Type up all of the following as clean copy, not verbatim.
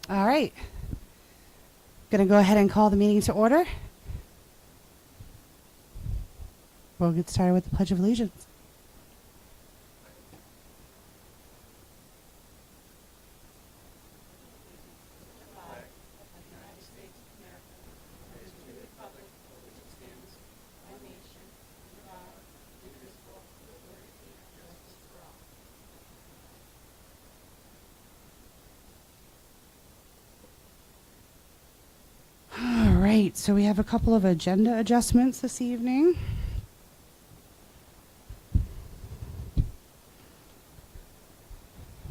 All right. Going to go ahead and call the meeting to order. We'll get started with the Pledge of Allegiance. All right, so we have a couple of agenda adjustments this evening.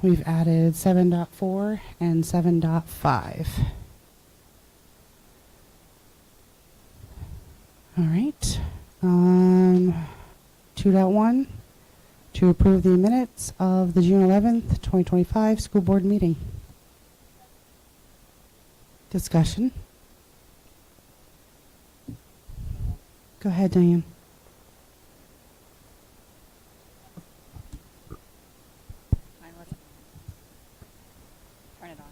We've added 7.4 and 7.5. All right. 2.1, to approve the minutes of the June 11th, 2025 school board meeting. Discussion. Go ahead, Diane. Turn it on.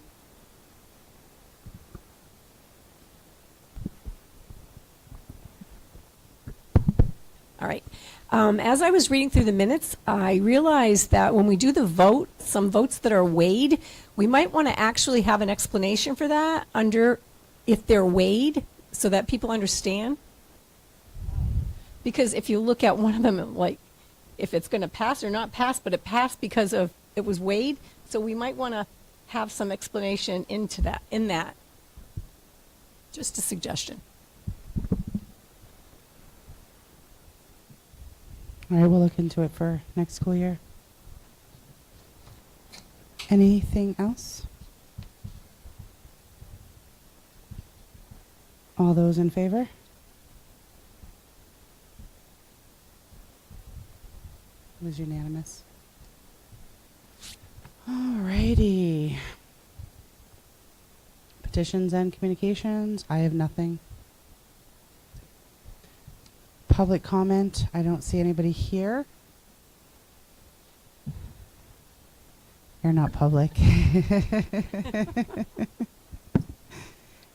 All right. As I was reading through the minutes, I realized that when we do the vote, some votes that are weighed, we might want to actually have an explanation for that under if they're weighed so that people understand. Because if you look at one of them, like if it's going to pass or not pass, but it passed because of it was weighed, so we might want to have some explanation in that. Just a suggestion. All right, we'll look into it for next school year. Anything else? All those in favor? It was unanimous. All righty. Petitions and communications. I have nothing. Public comment. I don't see anybody here. You're not public.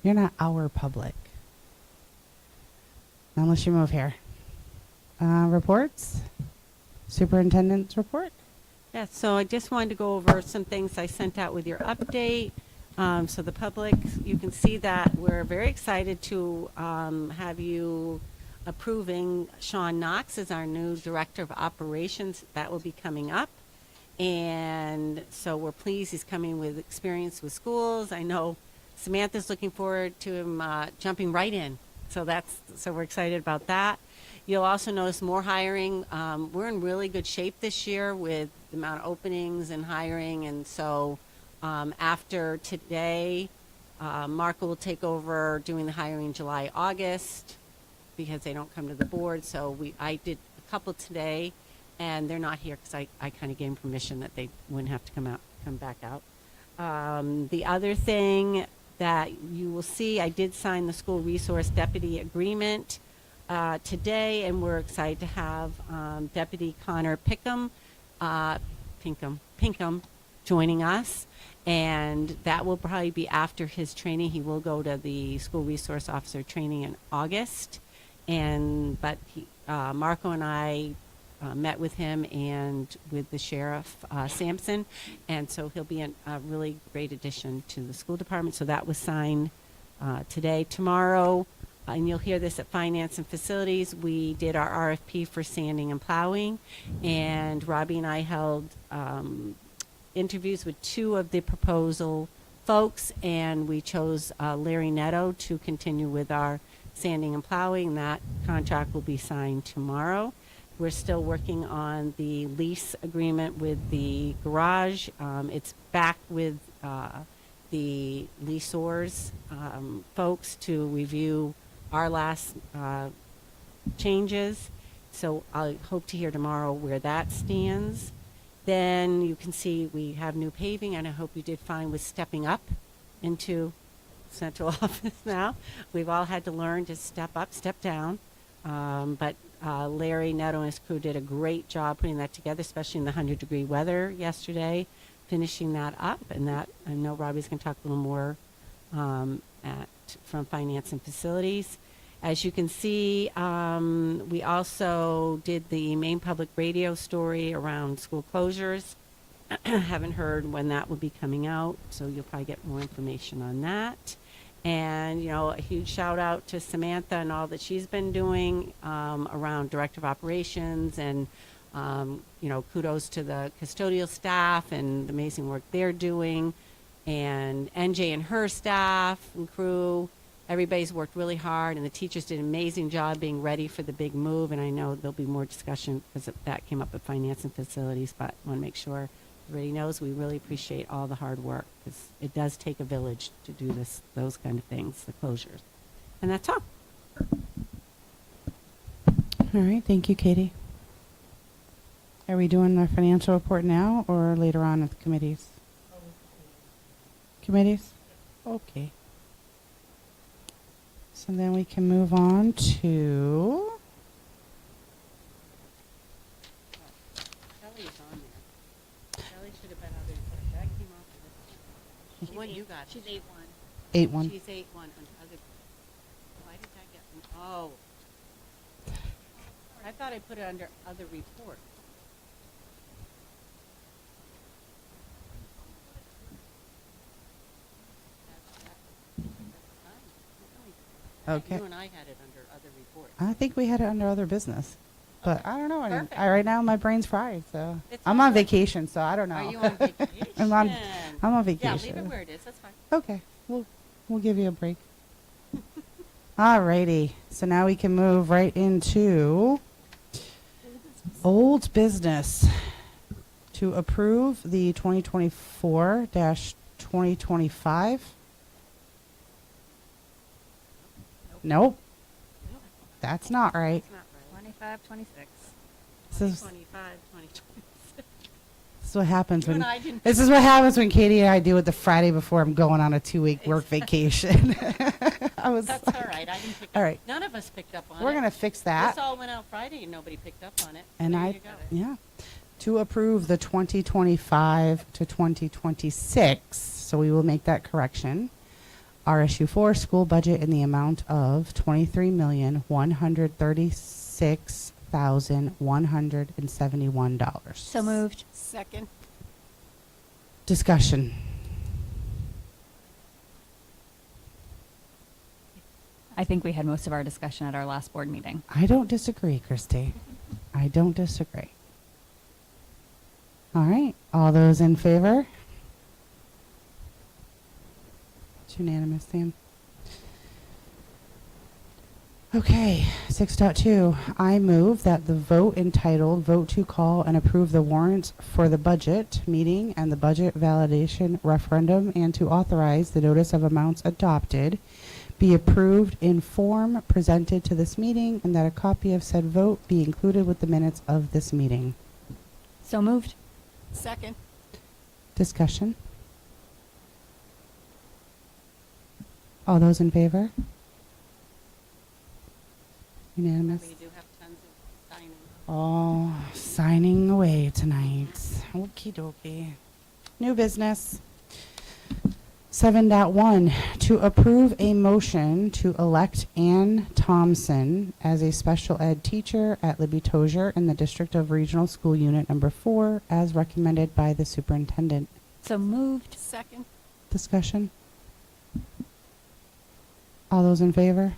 You're not our public. Unless you move here. Reports? Superintendent's report? Yeah, so I just wanted to go over some things I sent out with your update. So the public, you can see that we're very excited to have you approving Sean Knox as our new Director of Operations. That will be coming up. And so we're pleased he's coming with experience with schools. I know Samantha's looking forward to him jumping right in. So we're excited about that. You'll also notice more hiring. We're in really good shape this year with the amount of openings and hiring. And so after today, Marco will take over doing the hiring July, August, because they don't come to the board. So I did a couple today, and they're not here because I kind of gave them permission that they wouldn't have to come back out. The other thing that you will see, I did sign the school resource deputy agreement. today, and we're excited to have Deputy Connor Pinkham joining us. And that will probably be after his training. He will go to the school resource officer training in August. But Marco and I met with him and with the sheriff, Sampson. And so he'll be a really great addition to the school department. So that was signed today. Tomorrow, and you'll hear this at Finance and Facilities, we did our RFP for sanding and plowing. And Robbie and I held interviews with 2 of the proposal folks, and we chose Larry Netto to continue with our sanding and plowing. That contract will be signed tomorrow. We're still working on the lease agreement with the garage. It's back with the leasors folks to review our last changes. So I hope to hear tomorrow where that stands. Then you can see we have new paving, and I hope you did fine with stepping up into central office now. We've all had to learn to step up, step down. But Larry Netto and his crew did a great job putting that together, especially in the 100-degree weather yesterday, finishing that up. And that, I know Robbie's going to talk a little more from Finance and Facilities. As you can see, we also did the Maine Public Radio story around school closures. Haven't heard when that will be coming out, so you'll probably get more information on that. And, you know, a huge shout out to Samantha and all that she's been doing around Director of Operations, and, you know, kudos to the custodial staff and the amazing work they're doing, and NJ and her staff and crew. Everybody's worked really hard, and the teachers did an amazing job being ready for the big move. And I know there'll be more discussion because that came up at Finance and Facilities, but I want to make sure everybody knows we really appreciate all the hard work, because it does take a village to do those kind of things, the closures. And that's all. All right, thank you, Katie. Are we doing the financial report now or later on with the committees? Committees? Okay. So then we can move on to Kelly's on there. Kelly should have been out there. That came off of this one. You got. She's 8-1. 8-1. She's 8-1 on other. Why did that get? Oh. I thought I put it under other reports. Okay. You and I had it under other reports. I think we had it under other business, but I don't know. Perfect. Right now my brain's fried, so It's I'm all on right. vacation, so I don't know. Are you on vacation? I'm on vacation. Yeah, leave it where it is. That's fine. Okay, we'll give you a break. Alrighty, so now we can move right into old business to approve the 2024-2025. Nope, that's not right. It's not right. 25, 26. This is 25, 26. what happens You when and I didn't. this is what happens when Katie and I do it the Friday before I'm going on a 2-week work vacation. I was That's like, all right. I didn't pick all up. right. None of us picked up on it. We're gonna fix that. This all went out Friday and nobody picked up on it. And there I, you go. yeah, to approve the 2025 to 2026, so we will make that correction. RSU4 school budget in the amount of $23,136,171. So moved. Second. Discussion. I think we had most of our discussion at our last board meeting. I don't disagree, Christy. I don't disagree. All right, all those in favor? It's unanimous, Sam. Okay, 6.2. I move that the vote entitled Vote to Call and Approve the Warrants for the Budget Meeting and the Budget Validation Referendum, and to authorize the notice of amounts adopted be approved in form presented to this meeting, and that a copy of said vote be included with the minutes of this meeting. So moved. Second. Discussion. All those in favor? Unanimous? We do have tons of signing. All signing away tonight. Okie dokie. New business. 7.1, to approve a motion to elect Ann Thompson as a special ed teacher at Libby Tozier in the District of Regional School Unit Number 4, as recommended by the superintendent. So moved. Second. Discussion? All those in favor?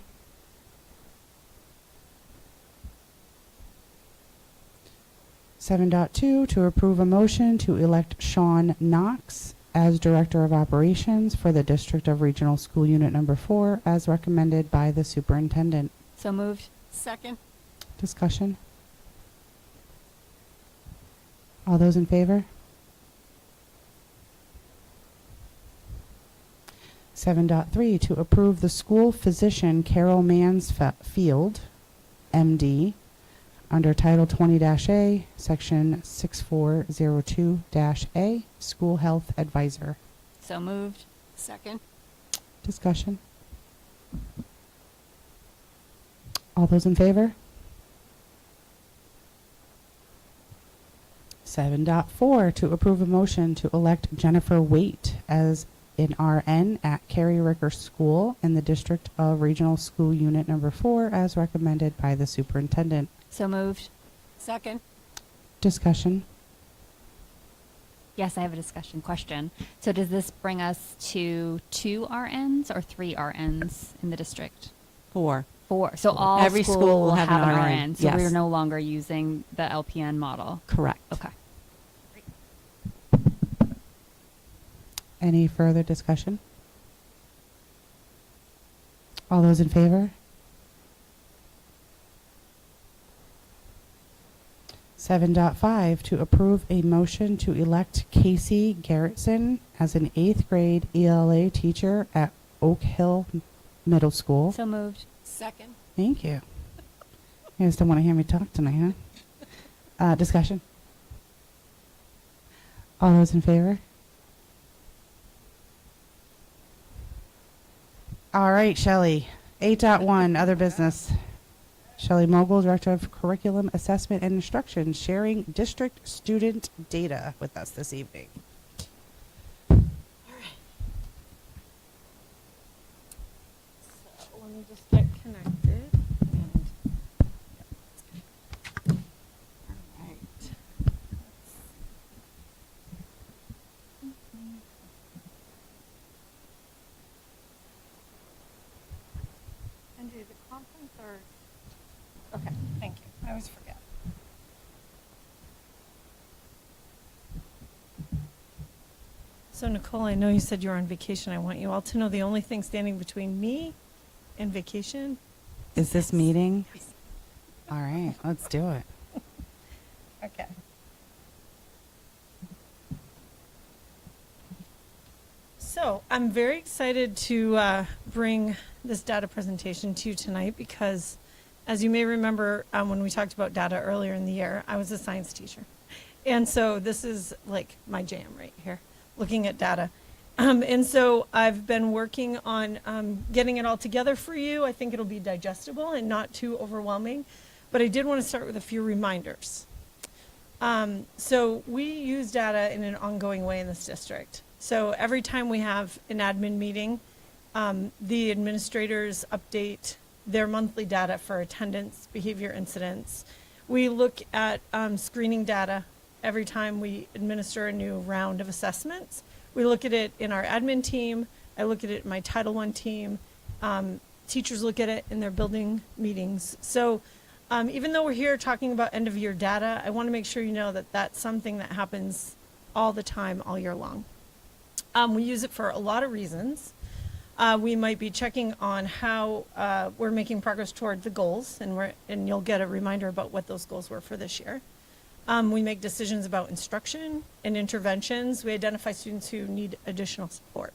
Seven point two, to approve a motion to elect Sean Knox as Director of Operations for the District of Regional School Unit Number 4, as recommended by the superintendent. So moved. Second. Discussion? All those in favor? 7.3, to approve the school physician Carol Mansfield, MD, under Title 20-A, Section 6402-A, School Health Advisor. So moved. Second. Discussion? All those in favor? 7.4, to approve a motion to elect Jennifer Waite as an RN at Carrie Ricker School in the District of Regional School Unit Number 4, as recommended by the superintendent. So moved. Second. Discussion? Yes, I have a discussion question. So does this bring us to 2 RNs or 3 RNs in the district? 4. 4. So all Every school will have an RN, So we're yes. no longer using the LPN model. Correct. Okay. Any further discussion? All those in favor? 7.5, to approve a motion to elect Casey Garrettson as an 8th grade ELA teacher at Oak Hill Middle School. So moved. Second. Thank you. You guys don't want to hear me talk tonight, huh? Discussion? All those in favor? All right, Shelley. 8.1, other business. Shelley Mogul, Director of Curriculum Assessment and Instruction, sharing district student data with us this evening. So let me just get connected. All right. And do the conference or? Okay, thank you. I always forget. So Nicole, I know you said you're on vacation. I want you all to know the only thing standing between me and vacation. Is this meeting? All right, let's do it. Okay. So I'm very excited to bring this data presentation to you tonight because, as you may remember, when we talked about data earlier in the year, I was a science teacher. And so this is like my jam right here, looking at data. And so I've been working on getting it all together for you. I think it'll be digestible and not too overwhelming. But I did want to start with a few reminders. So we use data in an ongoing way in this district. So every time we have an admin meeting, the administrators update their monthly data for attendance, behavior incidents. We look at screening data every time we administer a new round of assessments. We look at it in our admin team. I look at it in my Title I team. Teachers look at it in their building meetings. So even though we're here talking about end of year data, I want to make sure you know that that's something that happens all the time, all year long. We use it for a lot of reasons. We might be checking on how we're making progress toward the goals, and you'll get a reminder about what those goals were for this year. We make decisions about instruction and interventions. We identify students who need additional support.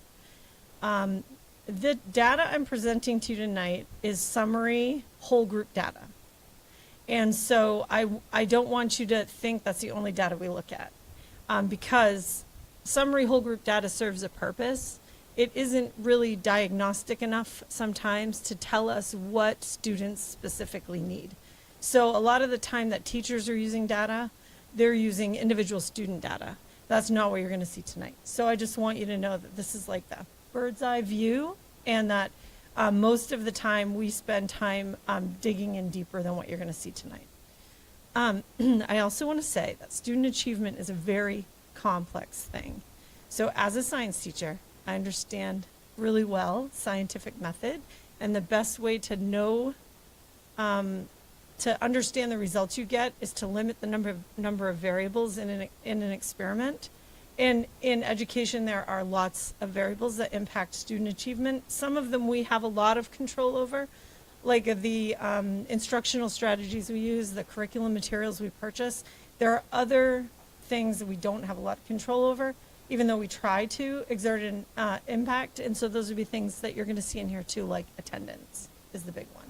The data I'm presenting to you tonight is summary whole group data. And so I don't want you to think that's the only data we look at, because summary whole group data serves a purpose, it isn't really diagnostic enough sometimes to tell us what students specifically need. So a lot of the time that teachers are using data, they're using individual student data. That's not what you're going to see tonight. So I just want you to know that this is like the bird's eye view, and that most of the time we spend time digging in deeper than what you're going to see tonight. I also want to say that student achievement is a very complex thing. So as a science teacher, I understand really well scientific method, and the best way to know, to understand the results you get is to limit the number of variables in an experiment. And in education, there are lots of variables that impact student achievement. Some of them we have a lot of control over, like the instructional strategies we use, the curriculum materials we purchase. There are other things that we don't have a lot of control over, even though we try to exert an impact. And so those would be things that you're going to see in here too, like attendance is the big one.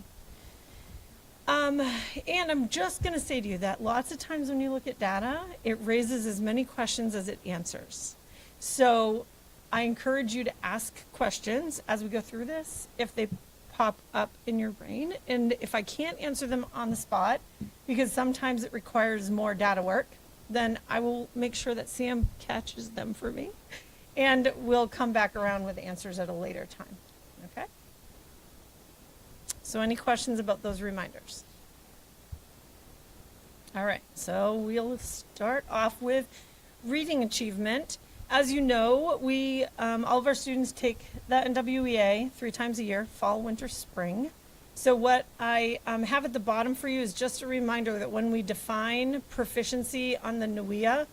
And I'm just going to say to you that lots of times when you look at data, it raises as many questions as it answers. So I encourage you to ask questions as we go through this, if they pop up in your brain. And if I can't answer them on the spot, because sometimes it requires more data work, then I will make sure that Sam catches them for me, and we'll come back around with answers at a later time. Okay? So any questions about those reminders? All right, so we'll start off with reading achievement. As you know, we all of our students take the NWEA 3 times a year, fall, winter, spring. So what I have at the bottom for you is just a reminder that when we define proficiency on the NWEA,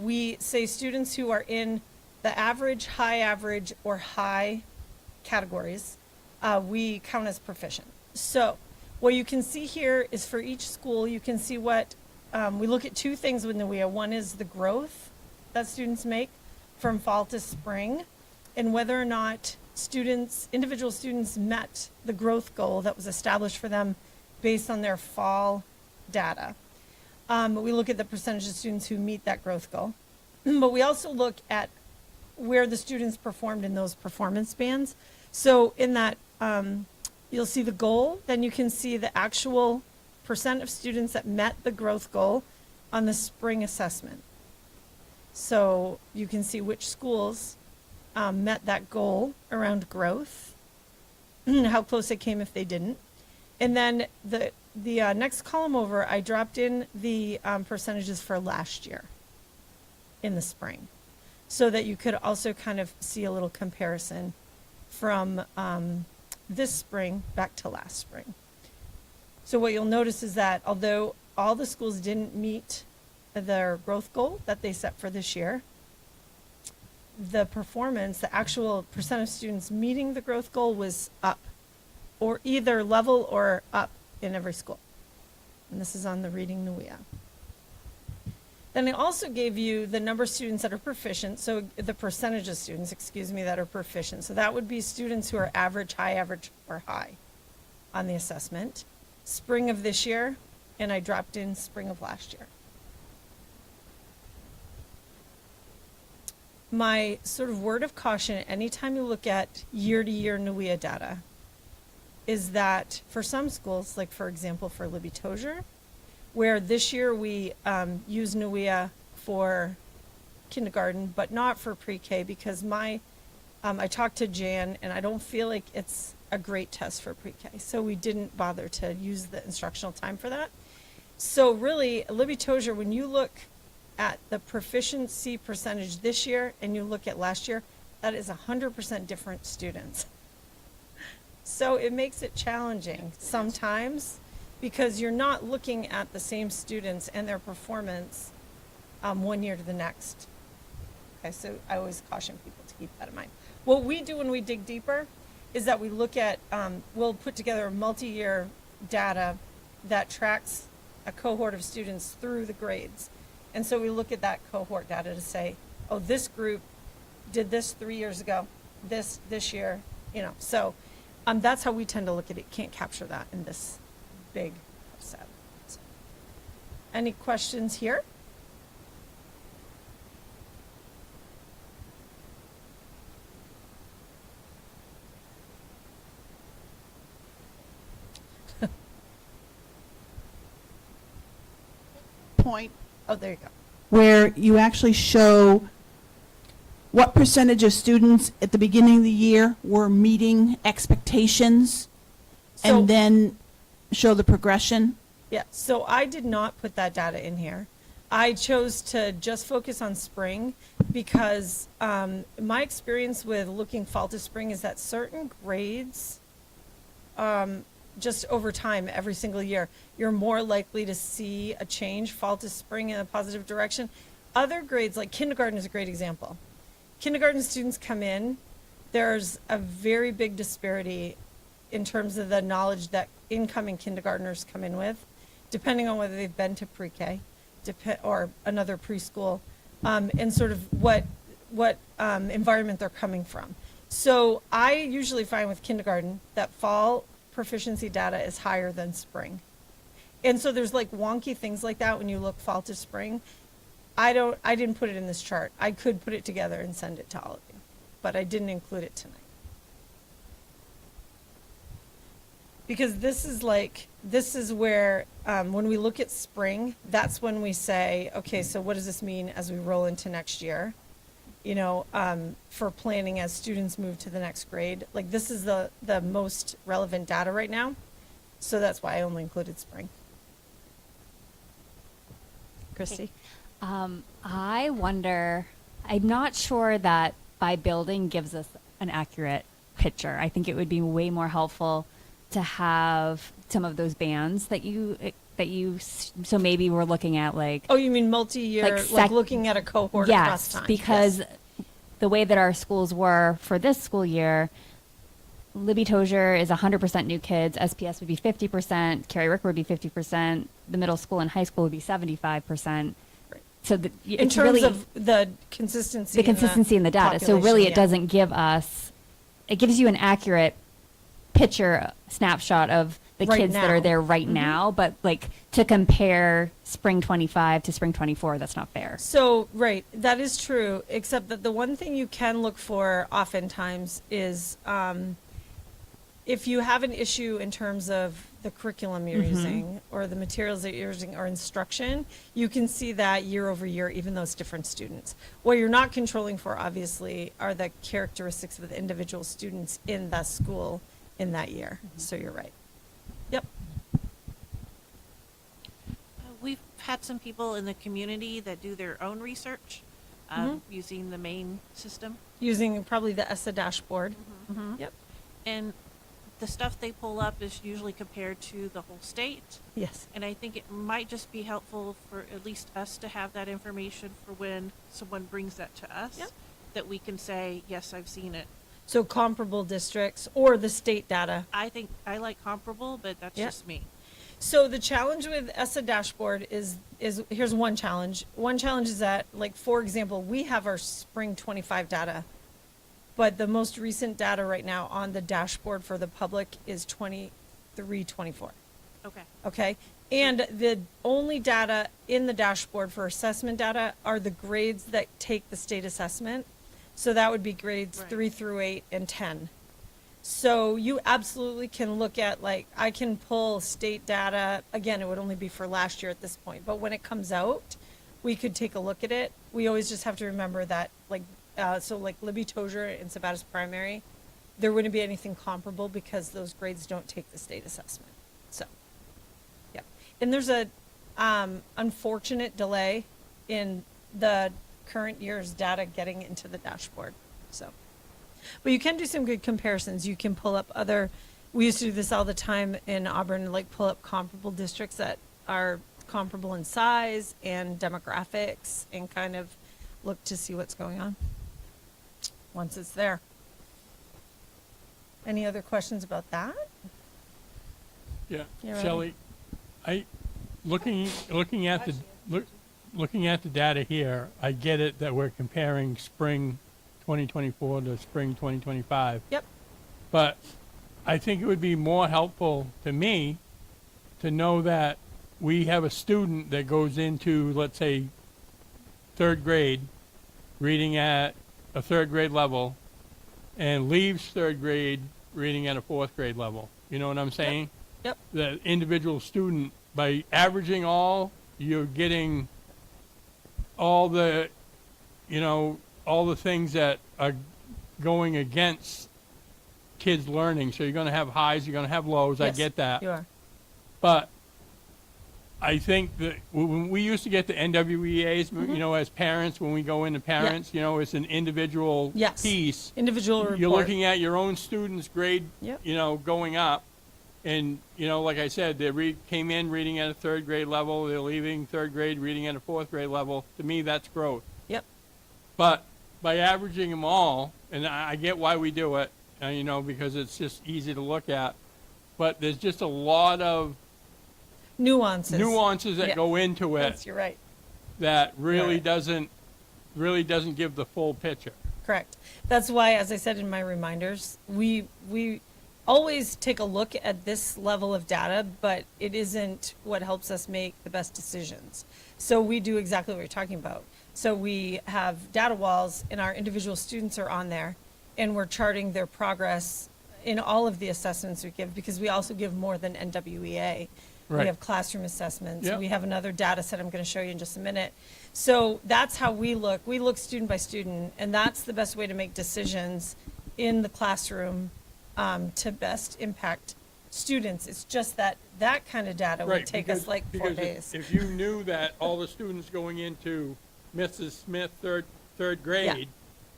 we say students who are in the average, high average, or high categories, we count as proficient. So what you can see here is for each school, you can see what, we look at 2 things with NWEA. One is the growth that students make from fall to spring, and whether or not individual students met the growth goal that was established for them based on their fall data. We look at the percentage of students who meet that growth goal, but we also look at where the students performed in those performance bands. So in that, you'll see the goal, then you can see the actual percent of students that met the growth goal on the spring assessment. So you can see which schools met that goal around growth, how close they came if they didn't. And then the next column over, I dropped in the percentages for last year in the spring, so that you could also kind of see a little comparison from this spring back to last spring. So what you'll notice is that although all the schools didn't meet their growth goal that they set for this year, the performance, the actual percent of students meeting the growth goal was up, or either level or up in every school. And this is on the Reading NWEA. Then I also gave you the number of students that are proficient, so the percentage of students, that are proficient. So that would be students who are average, or high on the assessment. Spring of this year, and I dropped in spring of last year. My sort of word of caution, anytime you look at year-to-year NWEA data, is that for some schools, like for example for Libby Tozier, where this year we use NWEA for kindergarten, but not for pre-K, because I talked to Jan, and I don't feel like it's a great test for pre-K. So we didn't bother to use the instructional time for that. So really, Libby Tozier, when you look at the proficiency percentage this year and you look at last year, that is 100% different students. So it makes it challenging sometimes, because you're not looking at the same students and their performance one year to the next. Okay, so I always caution people to keep that in mind. What we do when we dig deeper is that we look at, we'll put together a multi-year data that tracks a cohort of students through the grades. And so we look at that cohort data to say, oh, this group did this 3 years ago, this year, So that's how we tend to look at it. Can't capture that in this big set. So, any questions here? point Oh, there you go. where you actually show what percentage of students at the beginning of the year were meeting expectations, So- and then show the progression? Yeah, so I did not put that data in here. I chose to just focus on spring because my experience with looking fall to spring is that certain grades, just over time, every single year, you're more likely to see a change fall to spring in a positive direction. Other grades, like kindergarten is a great example. Kindergarten students come in, there's a very big disparity in terms of the knowledge that incoming kindergartners come in with, depending on whether they've been to pre-K or another preschool, and sort of what environment they're coming from. So I usually find with kindergarten that fall proficiency data is higher than spring. And so there's like wonky things like that when you look fall to spring. I didn't put it in this chart. I could put it together and send it to all of you, but I didn't include it tonight. Because this is where, when we look at spring, that's when we say, okay, so what does this mean as we roll into next year? You know, for planning as students move to the next grade. Like, this is the most relevant data right now. So that's why I only included spring. Christy? I wonder, I'm not sure that by building gives us an accurate picture. I think it would be way more helpful to have some of those bands so maybe we're looking at like, Oh, you mean multi-year, like looking at a cohort across yes, time? because Yes. the way that our schools were for this school year, Libby Tozier is 100% new kids. SPS would be 50%. Carrie Ricker would be 50%. The middle school and high school would be 75%. Right. So In it's terms really of the consistency. the consistency in the data. So really, population, it yeah. doesn't give us. It gives you an accurate picture snapshot of the Right kids that now. are there right now, but like to compare spring 25 to spring 24, that's not fair. So, right, that is true, except that the one thing you can look for oftentimes is if you have an issue in terms of the curriculum you're using or the materials that you're using or instruction, you can see that year over year, even though it's different students. What you're not controlling for, obviously, are the characteristics of the individual students in the school in that year. So you're right. Yep. We've had some people in the community that do their own research using the main system. Using probably the ESSA dashboard. Yep. And the stuff they pull up is usually compared to the whole state. Yes. And I think it might just be helpful for at least us to have that information for when someone brings that to us, Yep. that we can say, yes, I've seen it. So comparable districts or the state data. I think I like comparable, but that's Yeah. just me. So the challenge with ESSA dashboard is here's one challenge. One challenge is that, like, for example, we have our spring 25 data, but the most recent data right now on the dashboard for the public is 23, 24. Okay. Okay? And the only data in the dashboard for assessment data are the grades that take the state assessment. So that would be grades Right. 3 through 8 and 10. So you absolutely can look at, like, I can pull state data. Again, it would only be for last year at this point. But when it comes out, we could take a look at it. We always just have to remember that, like, so like Libby Tozier and Sabatis Primary, there wouldn't be anything comparable because those grades don't take the state assessment. So, yep. And there's a unfortunate delay in the current year's data getting into the dashboard. So, but you can do some good comparisons. You can pull up we used to do this all the time in Auburn, like pull up comparable districts that are comparable in size and demographics and kind of look to see what's going on once it's there. Any other questions about that? Yeah, Yeah, Robbie. Shelley, looking at the data here, I get it that we're comparing spring 2024 to spring 2025. Yep. But I think it would be more helpful to me to know that we have a student that goes into, let's say, third grade, reading at a third grade level, and leaves third grade reading at a fourth grade level. You know what I'm saying? Yep. The individual student, by averaging all, you're getting all the, all the things that are going against kids learning. So you're going to have highs, you're going to have lows. I Yes, get that. You are. But I think that when we used to get the NWEAs, as parents, when we go into parents, it's an individual Yes. piece. Individual report. You're looking at your own student's grade, Yep. going up. And, like I said, they came in reading at a third grade level. They're leaving third grade reading at a fourth grade level. To me, that's growth. Yep. But by averaging them all, and I get why we do it, because it's just easy to look at. But there's just a lot of Nuances. that Yeah. go into it Yes, you're right. that really Right. doesn't give the full picture. Correct. That's why, as I said in my reminders, we always take a look at this level of data, but it isn't what helps us make the best decisions. So we do exactly what you're talking about. So we have data walls, and our individual students are on there, and we're charting their progress in all of the assessments we give, because we also give more than NWEA. We Right. have classroom assessments. Yep. We have another data set I'm going to show you in just a minute. So that's how we look. We look student by student, and that's the best way to make decisions in the classroom to best impact students. It's just that kind of data would take us like 4 because days. If you knew that all the students going into Mrs. Smith third grade,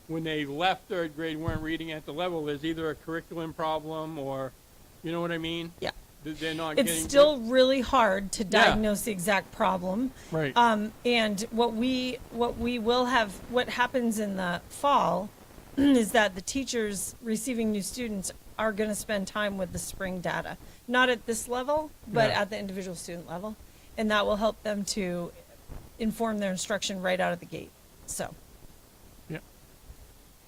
when they left third grade, weren't reading at the level, there's either a curriculum problem or, you know what I mean? Yeah. They're not It's getting. still really hard to Yeah. diagnose the exact problem. Right. And what happens in the fall is that the teachers receiving new students are going to spend time with the spring data, not at this level, but Yeah. at the individual student level. And that will help them to inform their instruction right out of the gate. So. Yeah.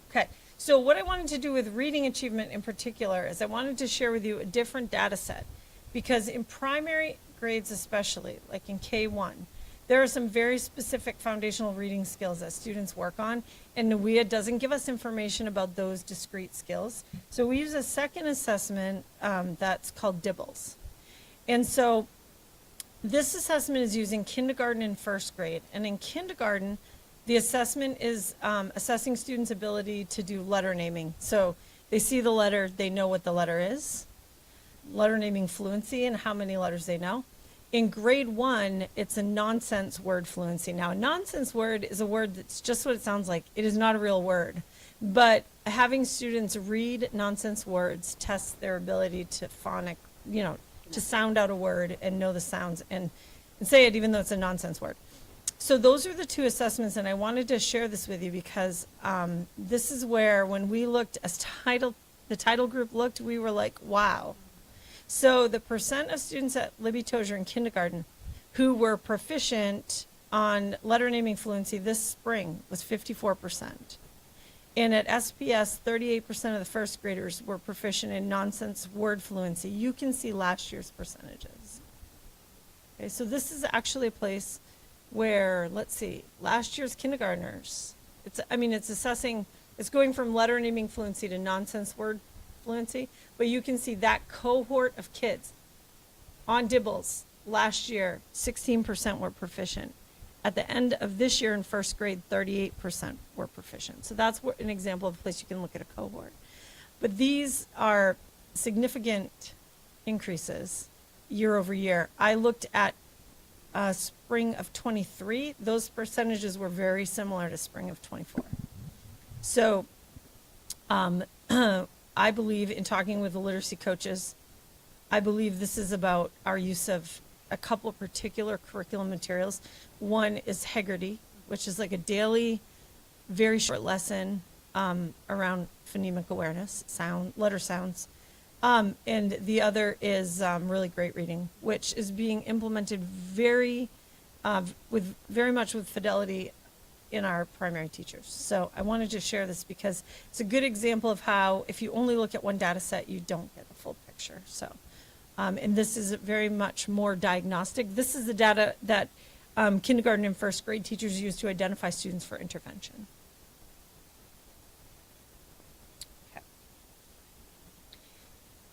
Okay, so what I wanted to do with reading achievement in particular is I wanted to share with you a different data set, because in primary grades especially, like in K1, there are some very specific foundational reading skills that students work on, and NWEA doesn't give us information about those discrete skills. So we use a second assessment that's called DIBELS. And so this assessment is using kindergarten and first grade. And in kindergarten, the assessment is assessing students' ability to do letter naming. So they see the letter, they know what the letter is, letter naming fluency and how many letters they know. In grade 1, it's a nonsense word fluency. Now, a nonsense word is a word that's just what it sounds like. It is not a real word. But having students read nonsense words tests their ability to to sound out a word and know the sounds and say it even though it's a nonsense word. So those are the two assessments, and I wanted to share this with you because this is where, when we looked, the title group looked, we were like, wow. So the percent of students at Libby Tozier in kindergarten who were proficient on letter naming fluency this spring was 54%. And at SPS, 38% of the first graders were proficient in nonsense word fluency. You can see last year's percentages. Okay, so this is actually a place where, let's see, last year's kindergartners, it's assessing, it's going from letter naming fluency to nonsense word fluency, but you can see that cohort of kids on DIBELS last year, 16% were proficient. At the end of this year in first grade, 38% were proficient. So that's an example of a place you can look at a cohort. But these are significant increases year over year. I looked at spring of 23. Those percentages were very similar to spring of 24. So I believe, in talking with the literacy coaches, I believe this is about our use of a couple of particular curriculum materials. One is Hegarty, which is like a daily, very short lesson around phonemic awareness, letter sounds. And the other is Really Great Reading, which is being implemented very much with fidelity in our primary teachers. So I wanted to share this because it's a good example of how, if you only look at one data set, you don't get the full picture. So, and this is very much more diagnostic. This is the data that kindergarten and first grade teachers use to identify students for intervention. Okay.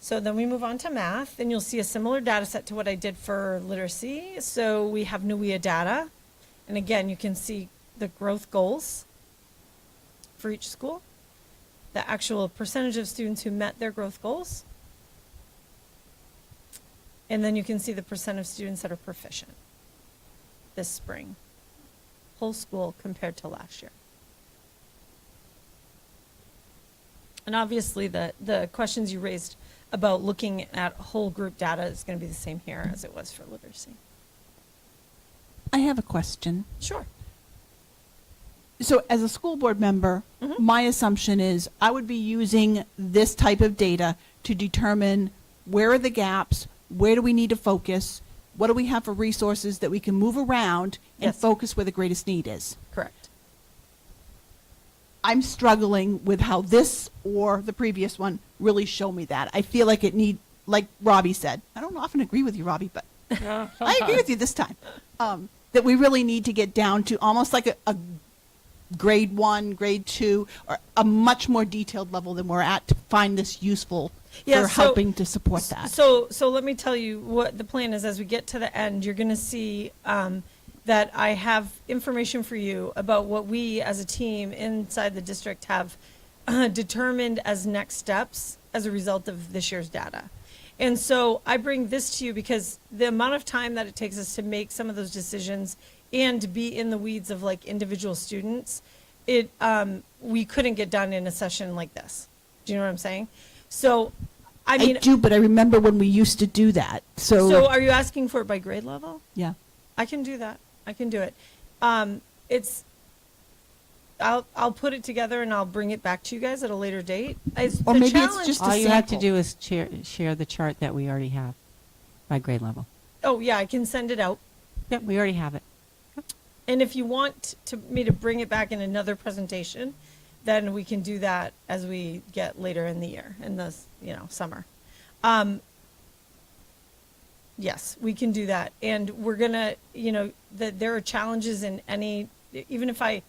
So then we move on to math, and you'll see a similar data set to what I did for literacy. So we have NUIA data, and again, you can see the growth goals for each school, the actual percentage of students who met their growth goals, and then you can see the percent of students that are proficient this spring, whole school compared to last year. And obviously, the questions you raised about looking at whole group data is going to be the same here as it was for literacy. I have a question. Sure. So as a school board member, Mhm. my assumption is I would be using this type of data to determine where are the gaps, where do we need to focus, what do we have for resources that we can move around and Yes. focus where the greatest need is. Correct. I'm struggling with how this or the previous one really show me that. I feel like it like Robbie said, I don't often agree with you, Robbie, but Yeah, I agree with you this time. That we really need to get down to almost like a grade 1, grade 2, or a much more detailed level than we're at to find this useful Yeah, for so- helping to support that. So let me tell you what the plan is. As we get to the end, you're going to see that I have information for you about what we as a team inside the district have determined as next steps as a result of this year's data. And so I bring this to you because the amount of time that it takes us to make some of those decisions and be in the weeds of like individual students, we couldn't get done in a session like this. Do you know what I'm saying? So, I mean, I do, but I remember when we used to do that. so are you asking for it by grade level? Yeah. I can do that. I can do it. I'll put it together and I'll bring it back to you guys at a later date. Or The maybe it's challenge- just a All you have to sample. do is share the chart that we already have by grade level. Oh, yeah, I can send it out. Yep, we already have it. And if you want me to bring it back in another presentation, then we can do that as we get later in the year, in the, summer. Yes, we can do that. And we're gonna, there are challenges in any, even if I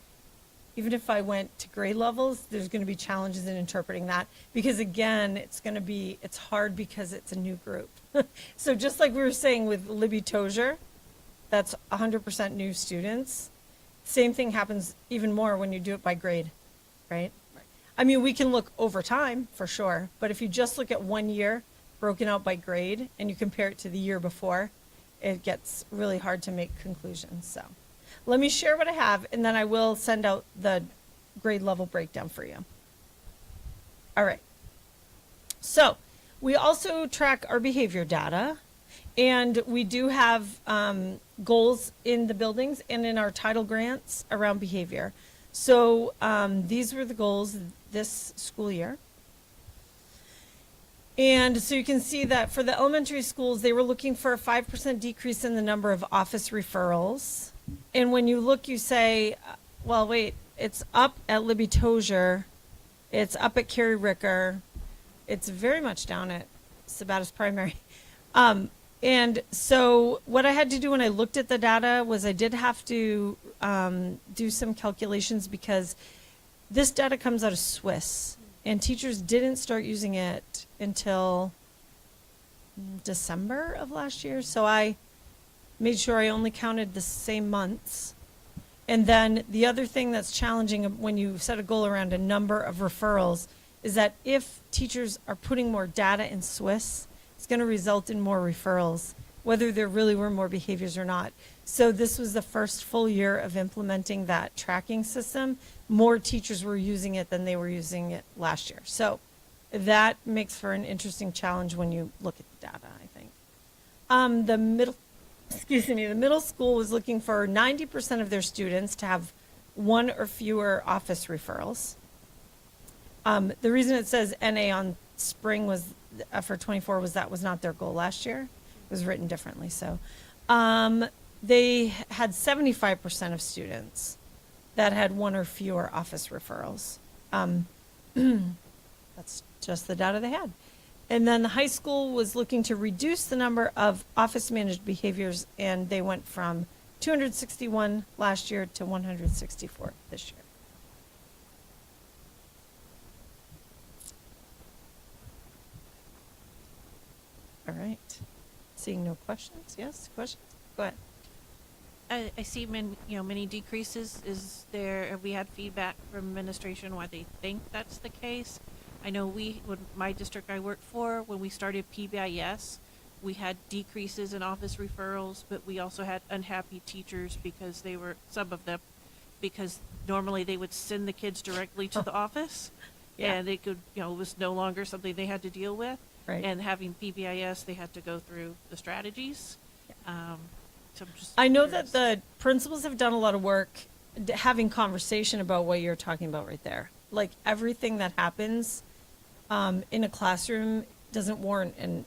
went to grade levels, there's gonna be challenges in interpreting that. Because again, it's hard because it's a new group. So just like we were saying with Libby Tozier, that's 100% new students. Same thing happens even more when you do it by grade, right? I mean, we can look over time for sure, but if you just look at 1 year broken out by grade and you compare it to the year before, it gets really hard to make conclusions. So let me share what I have and then I will send out the grade level breakdown for you. All right. So we also track our behavior data. And we do have goals in the buildings and in our title grants around behavior. So these were the goals this school year. And so you can see that for the elementary schools, they were looking for a 5% decrease in the number of office referrals. And when you look, you say, well, wait, it's up at Libby Tozier. It's up at Carrie Ricker. It's very much down at Sabatis Primary. And so what I had to do when I looked at the data was I did have to do some calculations because this data comes out of Swiss and teachers didn't start using it until December of last year. So I made sure I only counted the same months. And then the other thing that's challenging when you set a goal around a number of referrals is that if teachers are putting more data in Swiss, it's going to result in more referrals, whether there really were more behaviors or not. So this was the first full year of implementing that tracking system. More teachers were using it than they were using it last year. So that makes for an interesting challenge when you look at the data, I think. The middle school was looking for 90% of their students to have one or fewer office referrals. The reason it says NA on spring was for 24 was that was not their goal last year. It was written differently. So they had 75% of students that had one or fewer office referrals. That's just the data they had. And then the high school was looking to reduce the number of office managed behaviors, and they went from 261 last year to 164 this year. Seeing no questions? Yes, questions? Go ahead. I see many decreases. Is there, have we had feedback from administration why they think that's the case? I know when my district I worked for, when we started PBIS, we had decreases in office referrals, but we also had unhappy teachers because some of them, because normally they would send the kids directly to the office. Yeah. And it could, it was no longer something they had to deal with. Right. And having PBIS, they had to go through the strategies. So I'm just I know curious. that the principals have done a lot of work having conversation about what you're talking about right there. Like everything that happens in a classroom doesn't warrant an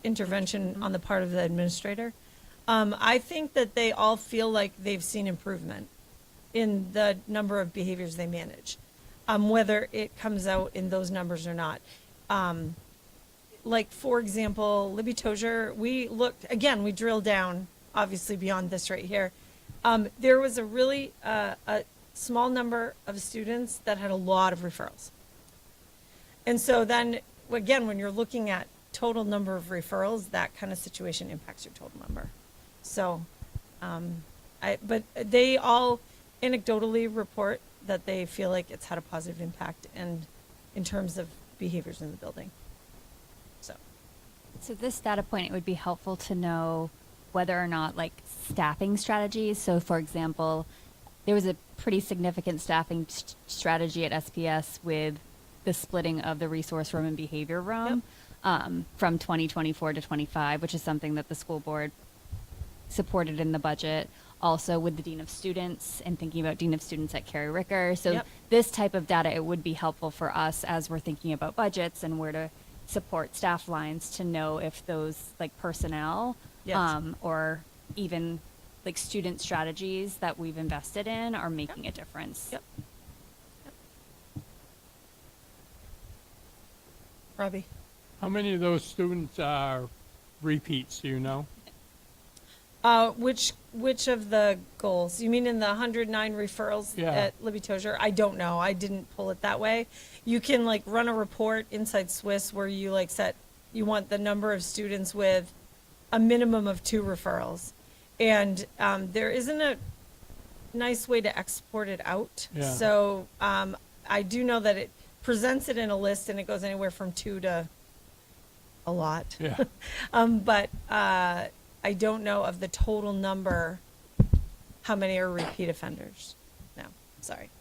intervention on the part of the administrator. I think that they all feel like they've seen improvement in the number of behaviors they manage, whether it comes out in those numbers or not. Like, for example, Libby Tozier, we drilled down, obviously beyond this right here. There was a really a small number of students that had a lot of referrals. And so then, again, when you're looking at total number of referrals, that kind of situation impacts your total number. So, but they all anecdotally report that they feel like it's had a positive impact and in terms of behaviors in the building. So this data point, it would be helpful to know whether or not like staffing strategies. So for example, there was a pretty significant staffing strategy at SPS with the splitting of the resource room and behavior room from 2024 to 25, which is something that the school board supported in the budget. Also with the Dean of Students and thinking about Dean of Students at Carrie Ricker. So this type of data, it would be helpful for us as we're thinking about budgets and where to support staff lines to know if those like personnel or even like student strategies that we've invested in are making a difference. Yep. Robbie? How many of those students are repeats, do you know? Which of the goals? You mean in the 109 referrals at Libby Tozier? I don't know. I didn't pull it that way. You can like run a report inside Swiss where you like you want the number of students with a minimum of 2 referrals. And there isn't a nice way to export it out. Yeah. So I do know that it presents it in a list and it goes anywhere from 2 to a lot. Yeah. But I don't know of the total number, how many are repeat offenders. No, sorry.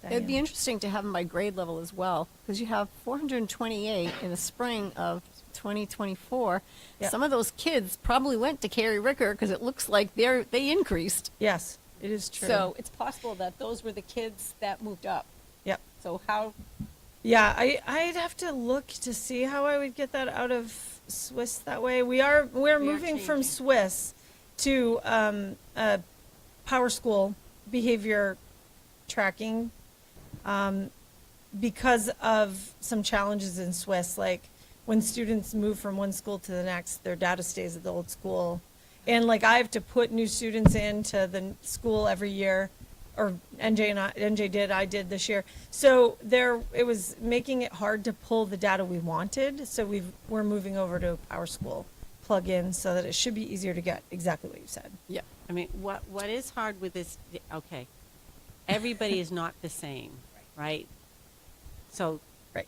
It'd be Diane. interesting to have them by grade level as well, because you have 428 in the spring of 2024. Yep. Some of those kids probably went to Carrie Ricker because it looks like they increased. Yes, it is true. So it's possible that those were the kids that moved up. Yep. So how, Yeah, I'd have to look to see how I would get that out of Swiss that way. We're moving from changing. Swiss to a Power School behavior tracking because of some challenges in Swiss, like when students move from one school to the next, their data stays at the old school. And like I have to put new students into the school every year, or I did this year. So it was making it hard to pull the data we wanted. So we're moving over to Power School plugin so that it should be easier to get exactly what you said. yeah. I mean, what is hard with this, okay, everybody is not the same, right? So Right.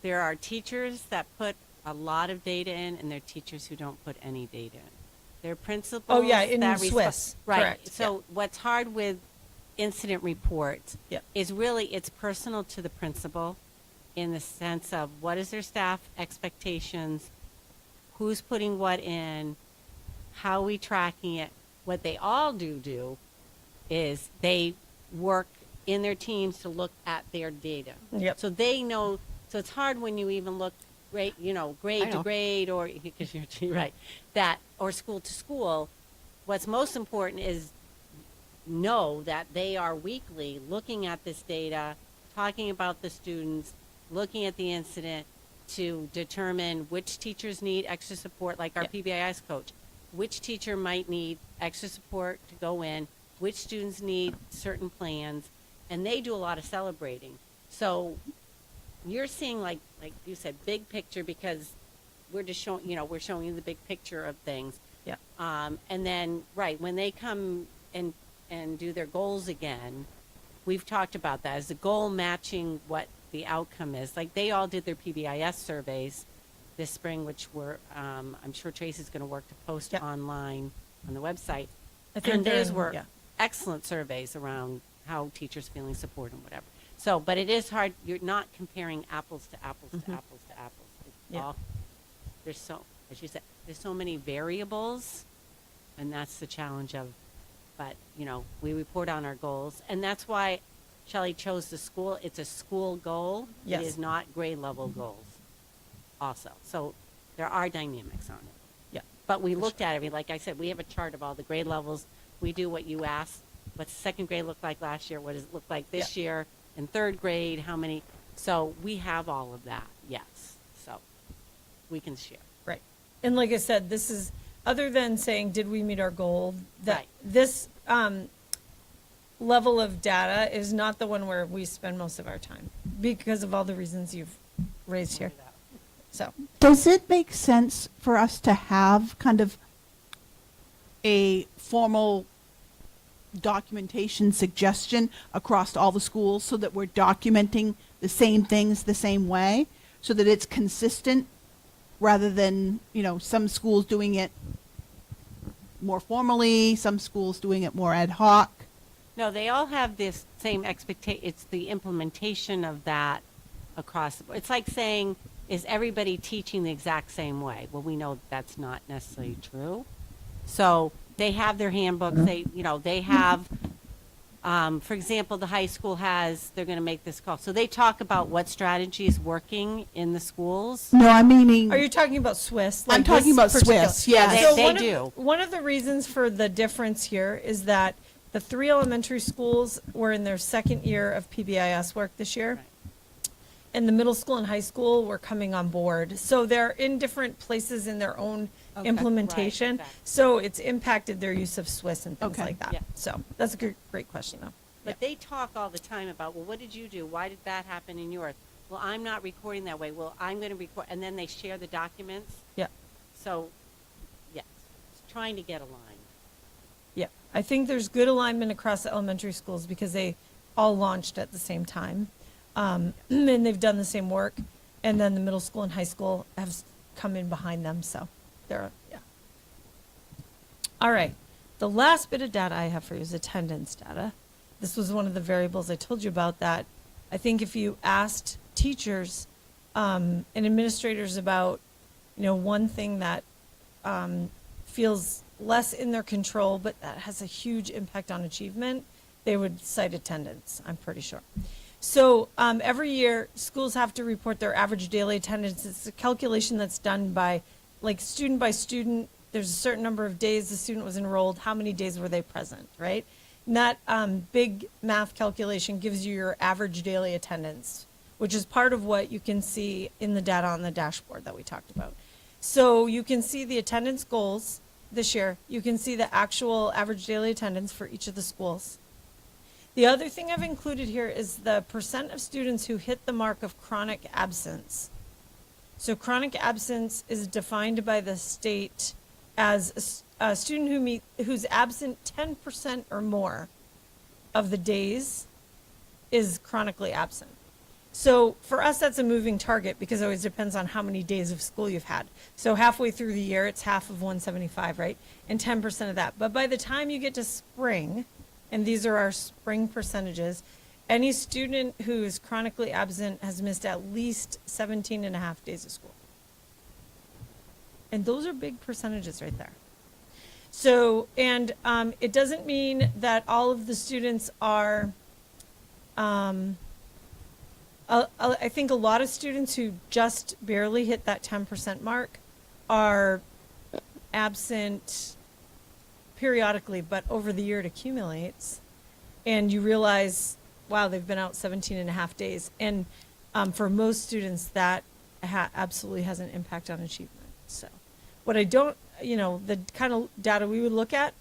there are teachers that put a lot of data in, and there are teachers who don't put any data in. There are principals Oh, yeah, in that Swiss, right. correct, So what's hard with incident reports Yep. is really it's personal to the principal in the sense of what is their staff expectations, who's putting what in, how are we tracking it. What they all do is they work in their teams to look at their data. Yep. So they know, so it's hard when you even look grade I to know. grade, or because you're right, that, or school to school. What's most important is know that they are weekly looking at this data, talking about the students, looking at the incident to determine which teachers need extra support, like our PBIS coach. Which teacher might need extra support to go in, which students need certain plans, and they do a lot of celebrating. So you're seeing, like you said, big picture, because we're just showing, we're showing you the big picture of things. Yeah. And then, right, when they come and do their goals again, we've talked about that. Is the goal matching what the outcome is? Like, they all did their PBIS surveys this spring, which I'm sure Tracy's going to work to post Yep. online on the website. I think And those they're- were yeah. excellent surveys around how teachers feeling support and whatever. So, but it is hard. You're not comparing apples to apples to apples to apples. It's Yeah. all, there's so, as you said, there's so many variables, and that's the challenge of, but, we report on our goals. And that's why Shelley chose the school. It's a school goal. Yes. It is not grade level goals also. So there are dynamics on it. Yeah. But we looked at it, like I said, we have a chart of all the grade levels. We do what you asked. What's second grade look like last year? What does it look like this year? In third grade, how many? So we have all of that, yes. So we can share. Right. And like I said, this is, other than saying, did we meet our goal, that Right. this level of data is not the one where we spend most of our time because of all the reasons you've raised here. So, Does it make sense for us to have kind of a formal documentation suggestion across all the schools so that we're documenting the same things the same way, so that it's consistent rather than, some schools doing it more formally, some schools doing it more ad hoc? No, they all have this same expectation. It's the implementation of that across the board. It's like saying, is everybody teaching the exact same way? Well, we know that's not necessarily true. So they have their handbooks. They have, for example, the high school they're going to make this call. So they talk about what strategy is working in the schools. No, I'm meaning. are you talking about Swiss? I'm Like talking this about particular- Swiss, yes. They- they one do. One of the reasons for the difference here is that the 3 elementary schools were in their second year of PBIS work this year. Right. And the middle school and high school were coming on board. So they're in different places in their own Okay. implementation. Right, exactly. So it's impacted their use of Swiss and things Okay. like that. Yeah. So that's a great question, though. But they talk all the time about, well, what did you do? Why did that happen in yours? Well, I'm not recording that way. Well, I'm going to record. And then they share the documents. Yeah. So, yes, it's trying to get aligned. Yeah. I think there's good alignment across the elementary schools because they all launched at the same time. And they've done the same work. And then the middle school and high school have come in behind them. So they're, yeah. All right. The last bit of data I have for you is attendance data. This was one of the variables I told you about that. I think if you asked teachers and administrators about, one thing that feels less in their control, but that has a huge impact on achievement, they would cite attendance, I'm pretty sure. So every year, schools have to report their average daily attendance. It's a calculation that's done by student by student. There's a certain number of days the student was enrolled, how many days were they present, right? And that big math calculation gives you your average daily attendance, which is part of what you can see in the data on the dashboard that we talked about. So you can see the attendance goals this year. You can see the actual average daily attendance for each of the schools. The other thing I've included here is the percent of students who hit the mark of chronic absence. So chronic absence is defined by the state as a student who's absent 10% or more of the days is chronically absent. So for us, that's a moving target because it always depends on how many days of school you've had. So halfway through the year, it's half of 175, right? And 10% of that. But by the time you get to spring, and these are our spring percentages, any student who is chronically absent has missed at least 17 and a half days of school. And those are big percentages right there. So, and it doesn't mean that all of the students are, I think a lot of students who just barely hit that 10% mark are absent periodically, but over the year it accumulates. And you realize, wow, they've been out 17 and a half days. And for most students, that absolutely has an impact on achievement. So what I don't, the kind of data we would look at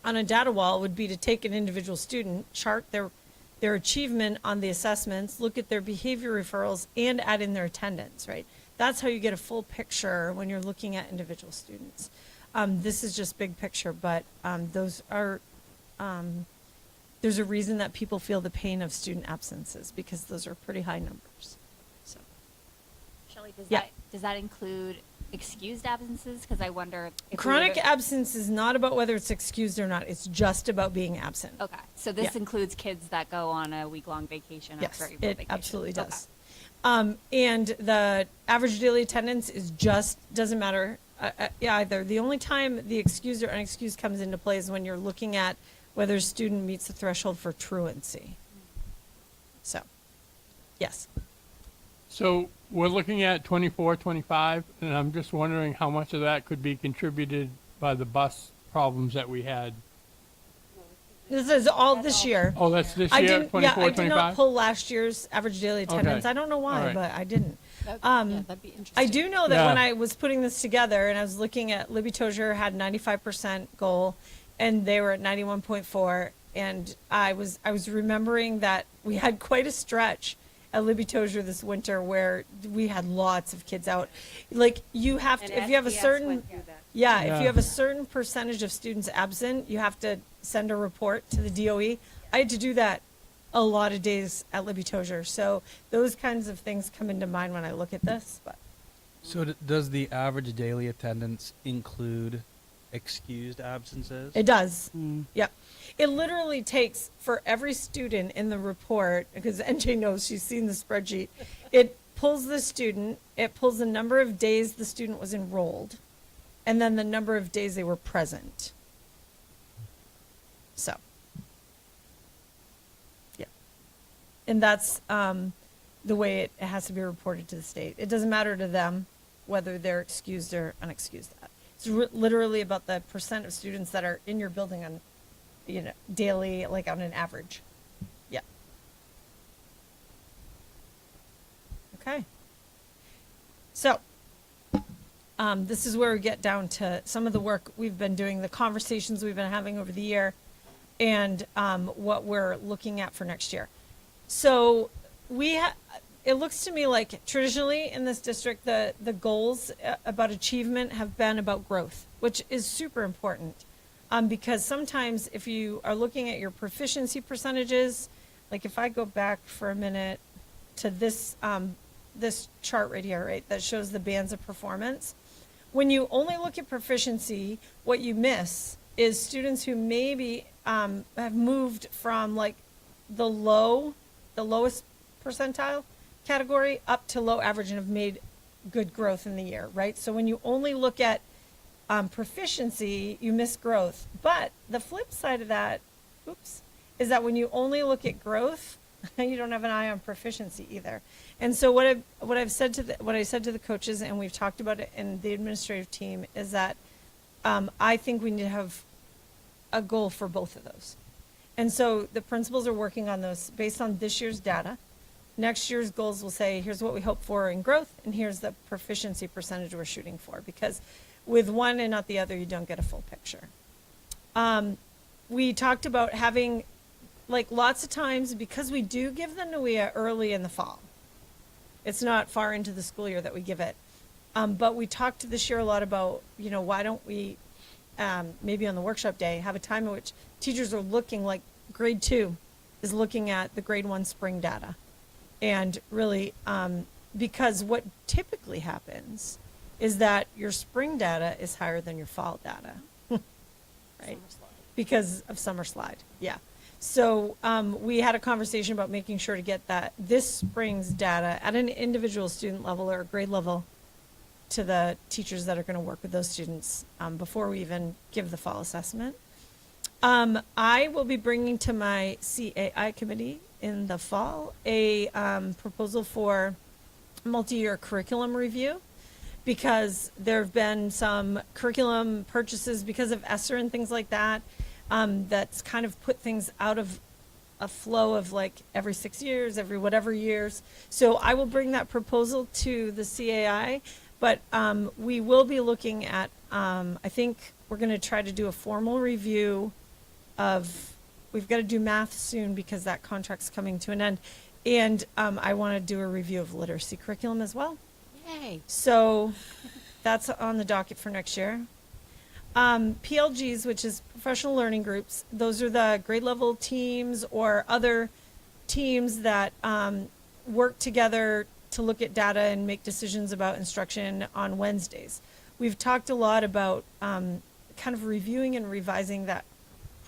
on a data wall would be to take an individual student, chart their achievement on the assessments, look at their behavior referrals, and add in their attendance, right? That's how you get a full picture when you're looking at individual students. This is just big picture, but those are, there's a reason that people feel the pain of student absences because those are pretty high numbers. So, Shelley, Yeah. does that include excused absences? Because I wonder if we were chronic to- absence is not about whether it's excused or not. It's just about being absent. Okay, so this Yeah. includes kids that go on a week-long vacation Yes, after April it vacation. absolutely Okay. does. And the average daily attendance is just, doesn't matter either. The only time the excused or unexcused comes into play is when you're looking at whether a student meets the threshold for truancy. So, yes. So we're looking at 24, 25, and I'm just wondering how much of that could be contributed by the bus problems that we had. This is all this year. Oh, that's this I year, didn't, yeah, 24, I did not 25? pull last year's average daily attendance. Okay. I don't know why, All right. but I didn't. Yeah, that'd be interesting. I do know that when Yeah. I was putting this together and I was looking at Libby Tozier had 95% goal and they were at 91.4 and I was remembering that we had quite a stretch at Libby Tozier this winter where we had lots of kids out. Like you have to, if you have a certain, yeah, if Yeah. you have a certain percentage of students absent, you have to send a report to the DOE. I had to do that a lot of days at Libby Tozier. So those kinds of things come into mind when I look at this, but. So does the average daily attendance include excused absences? It does. Mm. Yep. It literally takes for every student in the report, because NJ knows she's seen the spreadsheet, it pulls the student, it pulls the number of days the student was enrolled, and then the number of days they were present. So. Yeah. And that's the way it has to be reported to the state. It doesn't matter to them whether they're excused or unexcused. It's literally about the percent of students that are in your building on, daily, like on an average. Yeah. Okay. So, this is where we get down to some of the work we've been doing, the conversations we've been having over the year, and what we're looking at for next year. So, it looks to me like traditionally in this district, the goals about achievement have been about growth, which is super important. Because sometimes if you are looking at your proficiency percentages, like if I go back for a minute to this, this chart right here, right, that shows the bands of performance. When you only look at proficiency, what you miss is students who maybe have moved from like the lowest percentile category up to low average and have made good growth in the year, right? So when you only look at proficiency, you miss growth. But the flip side of that, is that when you only look at growth, you don't have an eye on proficiency either. And so what I said to the coaches, and we've talked about it in the administrative team, is that I think we need to have a goal for both of those. And so the principals are working on those based on this year's data. Next year's goals will say, here's what we hope for in growth, and here's the proficiency percentage we're shooting for. Because with one and not the other, you don't get a full picture. We talked about having, like lots of times, because we do give the NUIA early in the fall. It's not far into the school year that we give it. But we talked this year a lot about, why don't we, maybe on the workshop day, have a time in which teachers are looking, like grade 2 is looking at the grade 1 spring data. And really, because what typically happens is that your spring data is higher than your fall data, right? Because of summer slide, yeah. So we had a conversation about making sure to get that this spring's data at an individual student level or grade level to the teachers that are going to work with those students before we even give the fall assessment. I will be bringing to my CAI committee in the fall a proposal for multi-year curriculum review, because there have been some curriculum purchases because of ESSER and things like that, that's kind of put things out of a flow of like every 6 years, every whatever years. So I will bring that proposal to the CAI, but we will be looking at, I think we're going to try to do a formal review of, we've got to do math soon because that contract's coming to an end. And I want to do a review of literacy curriculum as well. Yay. So that's on the docket for next year. PLGs, which is professional learning groups, those are the grade level teams or other teams that work together to look at data and make decisions about instruction on Wednesdays. We've talked a lot about kind of reviewing and revising that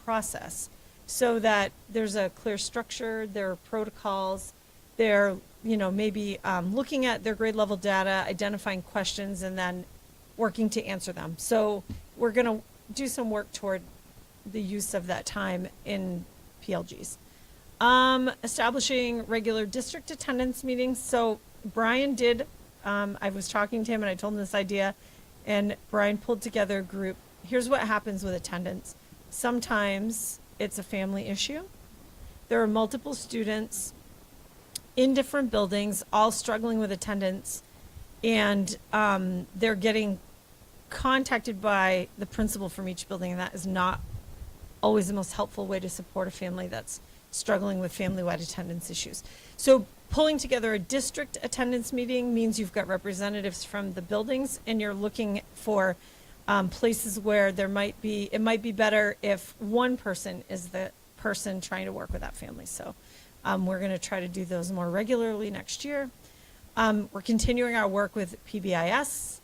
process so that there's a clear structure, there are protocols, they're, maybe looking at their grade level data, identifying questions, and then working to answer them. So we're going to do some work toward the use of that time in PLGs. Establishing regular district attendance meetings. So Brian did, I was talking to him and I told him this idea, and Brian pulled together a group. Here's what happens with attendance. Sometimes it's a family issue. There are multiple students in different buildings, all struggling with attendance, and they're getting contacted by the principal from each building, and that is not always the most helpful way to support a family that's struggling with family-wide attendance issues. So pulling together a district attendance meeting means you've got representatives from the buildings, and you're looking for places where it might be better if one person is the person trying to work with that family. So we're going to try to do those more regularly next year. We're continuing our work with PBIS.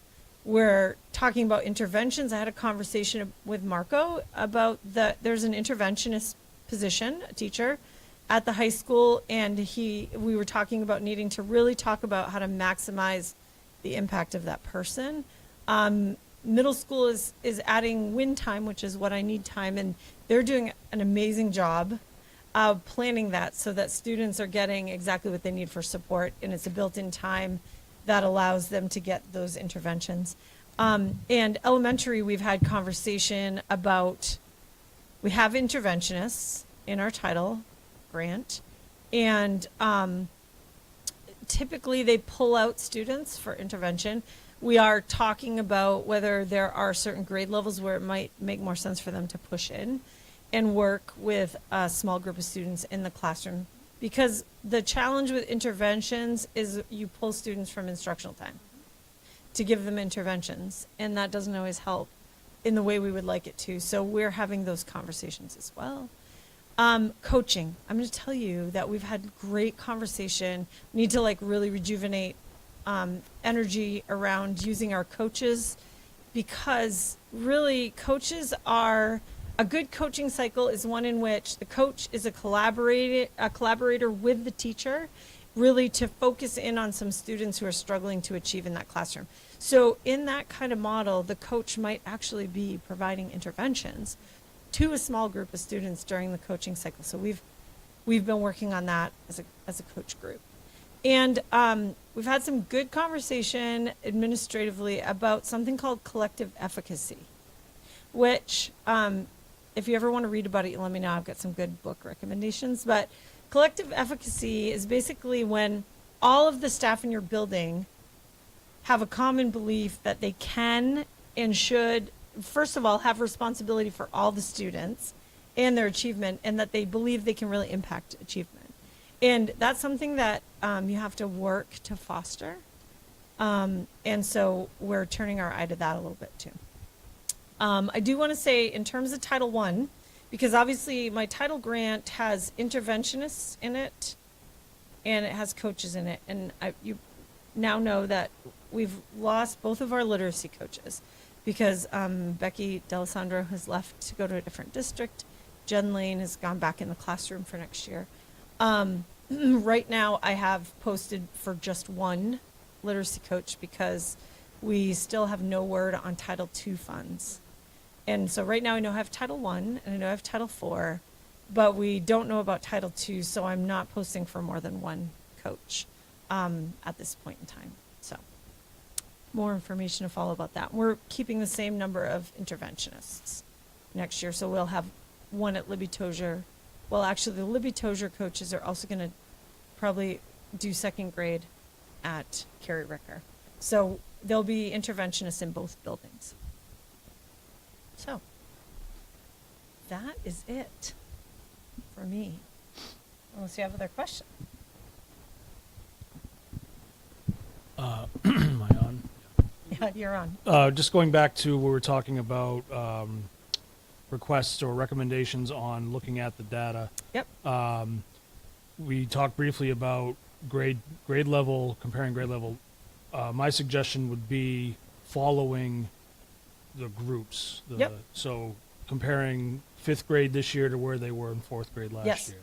We're talking about interventions. I had a conversation with Marco about there's an interventionist position, a teacher, at the high school, and we were talking about needing to really talk about how to maximize the impact of that person. Middle school is adding win time, which is what I need time, and they're doing an amazing job of planning that so that students are getting exactly what they need for support, and it's a built-in time that allows them to get those interventions. And elementary, we've had conversation about, we have interventionists in our title grant, and typically they pull out students for intervention. We are talking about whether there are certain grade levels where it might make more sense for them to push in and work with a small group of students in the classroom. Because the challenge with interventions is you pull students from instructional time to give them interventions, and that doesn't always help in the way we would like it to. So we're having those conversations as well. Coaching. I'm going to tell you that we've had great conversation. We need to really rejuvenate energy around using our coaches, because really a good coaching cycle is one in which the coach is a collaborator with the teacher, really to focus in on some students who are struggling to achieve in that classroom. So in that kind of model, the coach might actually be providing interventions to a small group of students during the coaching cycle. So we've been working on that as a coach group. And we've had some good conversation administratively about something called collective efficacy, which if you ever want to read about it, you let me know. I've got some good book recommendations. But collective efficacy is basically when all of the staff in your building have a common belief that they can and should, first of all, have responsibility for all the students and their achievement, and that they believe they can really impact achievement. And that's something that you have to work to foster. And so we're turning our eye to that a little bit too. I do want to say, in terms of Title I, because obviously my title grant has interventionists in it and it has coaches in it. And you now know that we've lost both of our literacy coaches because Becky D'Alessandro has left to go to a different district. Jen Lane has gone back in the classroom for next year. Right now I have posted for just one literacy coach because we still have no word on Title II funds. And so right now I know I have Title I and I know I have Title IV, but we don't know about Title II, so I'm not posting for more than one coach at this point in time. So more information to follow about that. We're keeping the same number of interventionists next year, so we'll have one at Libby Tozier. Well, actually, the Libby Tozier coaches are also going to probably do second grade at Carrie Ricker. So there'll be interventionists in both buildings. So that is it for me, unless you have other questions. My Yeah, you're on. Just going back to what we were talking about, requests or recommendations on looking at the data. Yep. We talked briefly about grade level, comparing grade level. My suggestion would be following the groups. Yep. So comparing 5th grade this year to where they were in 4th grade last Yes. year.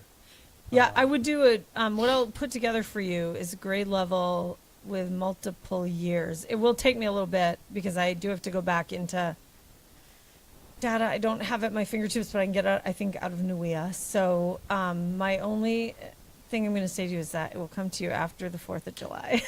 Yeah, I would do it. What I'll put together for you is grade level with multiple years. It will take me a little bit because I do have to go back into data. I don't have at my fingertips, but I can get it, I think, out of NUIA. So my only thing I'm going to say to you is that it will come to you after the 4th of July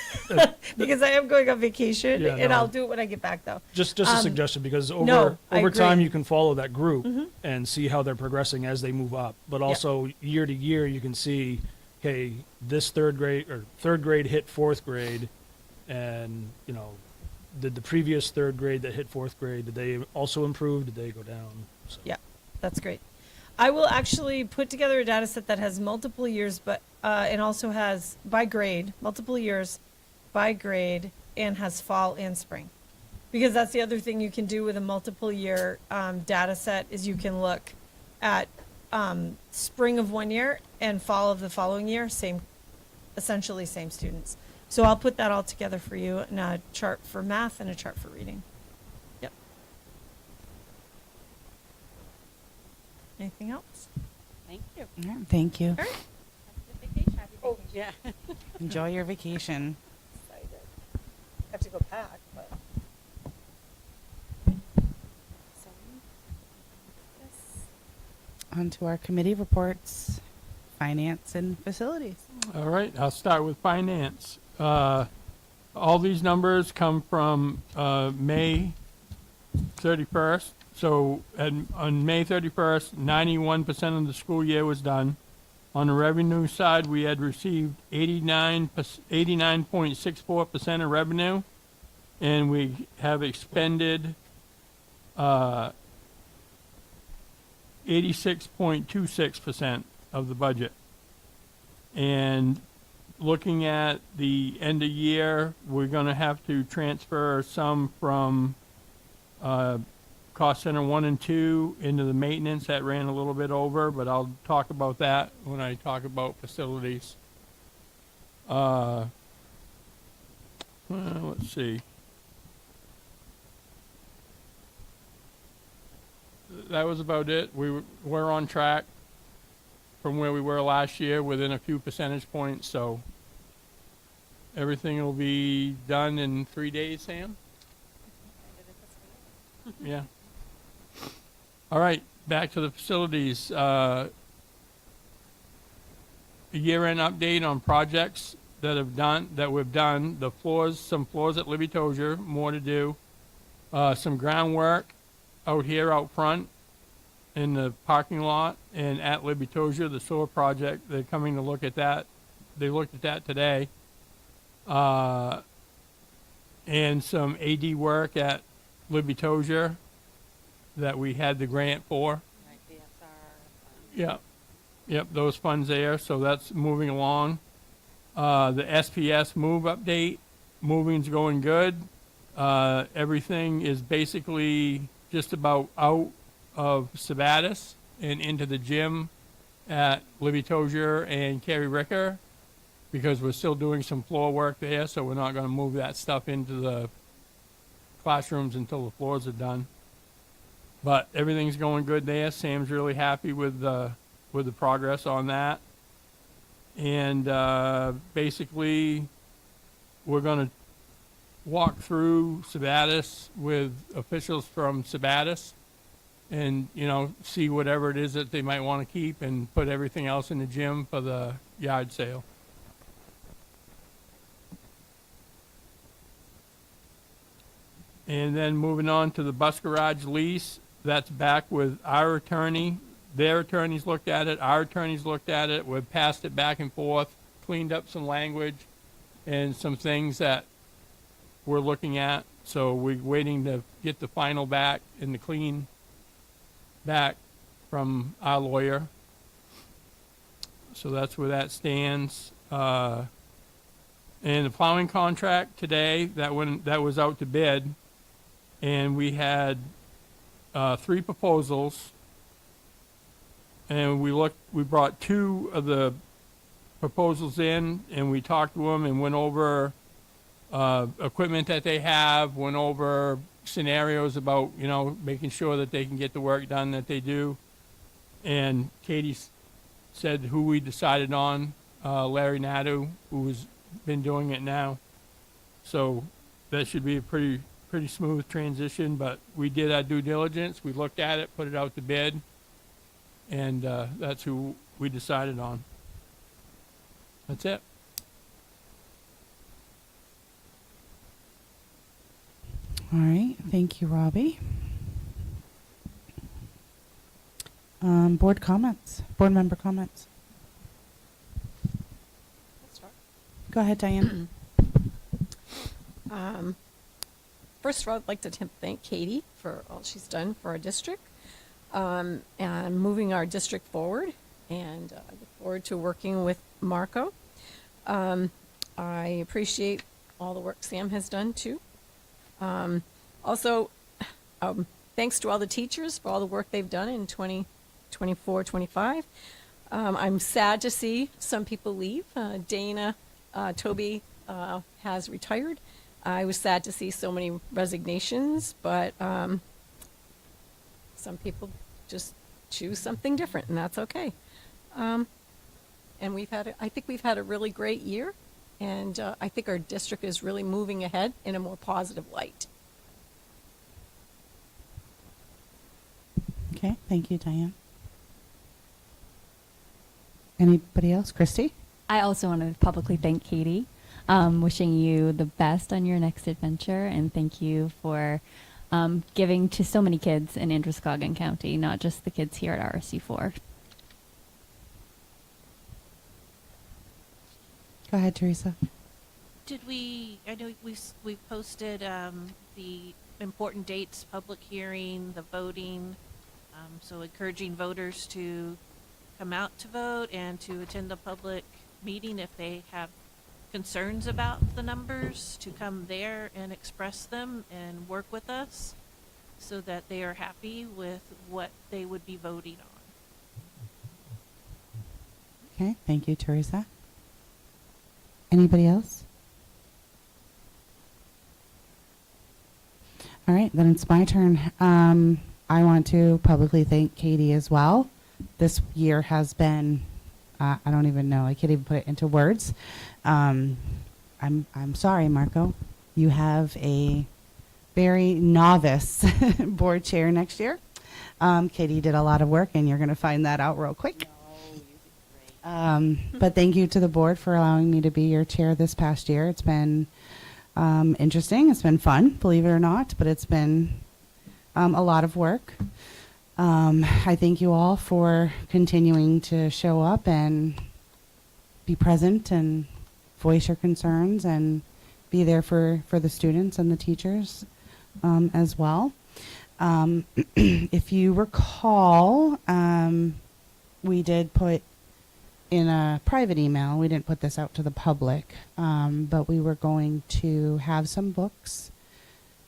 because I am going on vacation, Yeah, and no. I'll do it when I get back, though. Just a suggestion, because no, over I time agree. you can follow that group Mhm. and see how they're progressing as they move up. But also year to year you can see, okay, this third grade hit 4th grade, and did the previous 3rd grade that hit 4th grade, did they also improve? Did they go down? So. Yeah, that's great. I will actually put together a data set that has multiple years, but and also has by grade, multiple years by grade, and has fall and spring. Because that's the other thing you can do with a multiple year data set is you can look at spring of one year and fall of the following year, essentially same students. So I'll put that all together for you in a chart for math and a chart for reading. Yep. Anything else? Thank you. Yeah, thank you. All right. Oh, yeah. Enjoy your vacation. Excited. Have to go back, but. On to our committee reports, finance and facilities. All right, I'll start with finance. All these numbers come from May 31st. So on May 31st, 91% of the school year was done. On the revenue side, we had received 89.64% of revenue, and we have expended 86.26% of the budget. And looking at the end of year, we're going to have to transfer some from cost center 1 and 2 into the maintenance. That ran a little bit over, but I'll talk about that when I talk about facilities. Let's see. That was about it. We're on track from where we were last year, within a few percentage points, so everything will be done in 3 days, Sam? Yeah. All right, back to the facilities. A year-end update on projects that we've done. Some floors at Libby Tozier, more to do. Some groundwork out here out front in the parking lot, and at Libby Tozier, the sewer project. They're coming to look at that. They looked at that today. And some AD work at Libby Tozier that we had the grant for. Yeah. Yep, those funds there, so that's moving along. The SPS move update, moving's going good. Everything is basically just about out of Sabatis and into the gym at Libby Tozier and Carrie Ricker, because we're still doing some floor work there, so we're not going to move that stuff into the classrooms until the floors are done. But everything's going good there. Sam's really happy with the progress on that. And basically, we're going to walk through Sabatis with officials from Sabatis and, see whatever it is that they might want to keep and put everything else in the gym for the yard sale. And then moving on to the bus garage lease, that's back with our attorney. Their attorneys looked at it, our attorneys looked at it, we've passed it back and forth, cleaned up some language and some things that we're looking at. So we're waiting to get the final back and the clean back from our lawyer. So that's where that stands. And the plowing contract today, that was out to bid, and we had 3 proposals. And we brought 2 of the proposals in, and we talked to them and went over equipment that they have, went over scenarios about, making sure that they can get the work done that they do. And Katie said who we decided on, Larry Nadu, who has been doing it now. So that should be a pretty smooth transition, but we did our due diligence. We looked at it, put it out to bid, and that's who we decided on. That's it. All right, thank you, Robbie. Board comments, board member comments. Go ahead, Diane. First of all, I'd like to thank Katie for all she's done for our district and moving our district forward. And I look forward to working with Marco. I appreciate all the work Sam has done too. Also, thanks to all the teachers for all the work they've done in 2024, 25. I'm sad to see some people leave. Dana, Toby has retired. I was sad to see so many resignations, but some people just choose something different, and that's okay. And I think we've had a really great year, and I think our district is really moving ahead in a more positive light. Okay, thank you, Diane. Anybody else? Christy? I also want to publicly thank Katie, wishing you the best on your next adventure, and thank you for giving to so many kids in Androscoggin County, not just the kids here at RSU4. Go ahead, Teresa. I know we posted the important dates, public hearing, the voting, so encouraging voters to come out to vote and to attend the public meeting if they have concerns about the numbers, to come there and express them and work with us so that they are happy with what they would be voting on. Okay, thank you, Teresa. Anybody else? All right, then it's my turn. I want to publicly thank Katie as well. This year has been, I don't even know, I can't even put it into words. I'm sorry, Marco. You have a very novice board chair next year. Katie did a lot of work, and you're going to find that out real quick. But thank you to the board for allowing me to be your chair this past year. It's been interesting. It's been fun, believe it or not, but it's been a lot of work. I thank you all for continuing to show up and be present and voice your concerns and be there for the students and the teachers as well. If you recall, we did put in a private email, we didn't put this out to the public, but we were going to have some books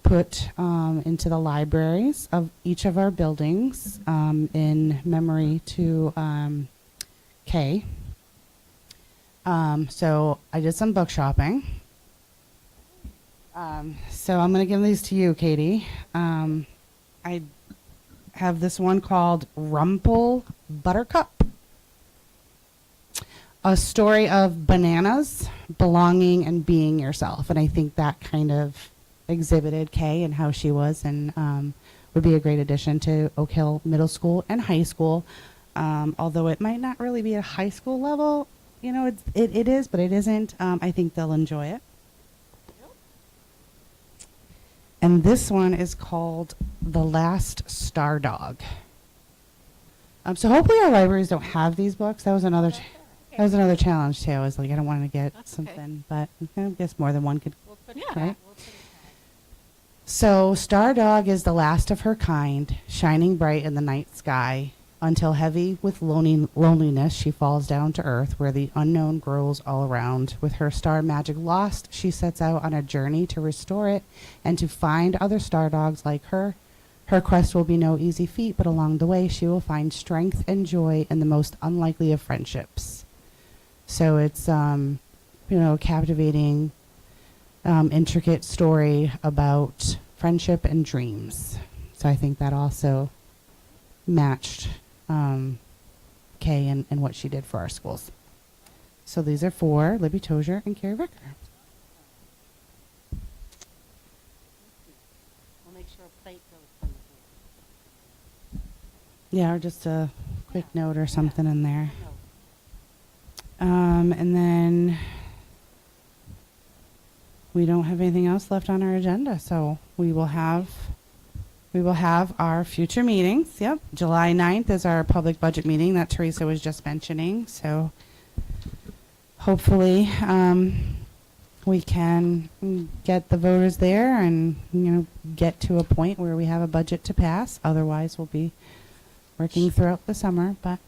put into the libraries of each of our buildings in memory to Kay. So I did some book shopping. So I'm going to give these to you, Katie. I have this one called Rumple Buttercup. A story of bananas, belonging, and being yourself. And I think that kind of exhibited Kay and how she was, and would be a great addition to Oak Hill Middle School and High School. Although it might not really be at a high school level, you know, it is, but it isn't. I think they'll enjoy it. And this one is called The Last Star Dog. So hopefully our libraries don't have these books. That was another challenge too. I was like, I don't want to get something, but I guess more than one could. Right? So Star Dog is the last of her kind, shining bright in the night sky. Until heavy with loneliness, she falls down to earth where the unknown grows all around. With her star magic lost, she sets out on a journey to restore it and to find other star dogs like her. Her quest will be no easy feat, but along the way she will find strength and joy in the most unlikely of friendships. So it's, captivating, intricate story about friendship and dreams. So I think that also matched Kay and what she did for our schools. So these are for Libby Tozier and Carrie Ricker. We'll make sure a plate goes from the Yeah, or just a quick note or something in there. And then we don't have anything else left on our agenda, so we will have our future meetings. Yep, July 9th is our public budget meeting that Teresa was just mentioning. So hopefully we can get the voters there and get to a point where we have a budget to pass. Otherwise, we'll be working throughout the summer, but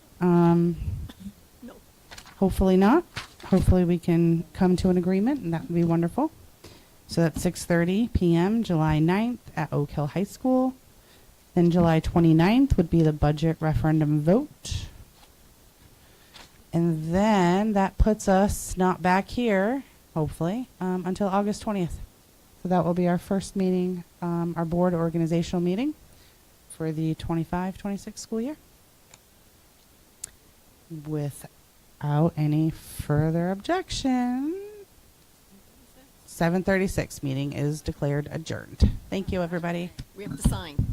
hopefully not. Hopefully we can come to an agreement, and that would be wonderful. So that's 6:30 p.m. July 9th at Oak Hill High School. Then July 29th would be the budget referendum vote. And then that puts us not back here, hopefully, until August 20th. So that will be our first meeting, our board organizational meeting for the 25-26 school year. Without any further objection, 7:36 meeting is declared adjourned. Thank you, everybody. We have to sign.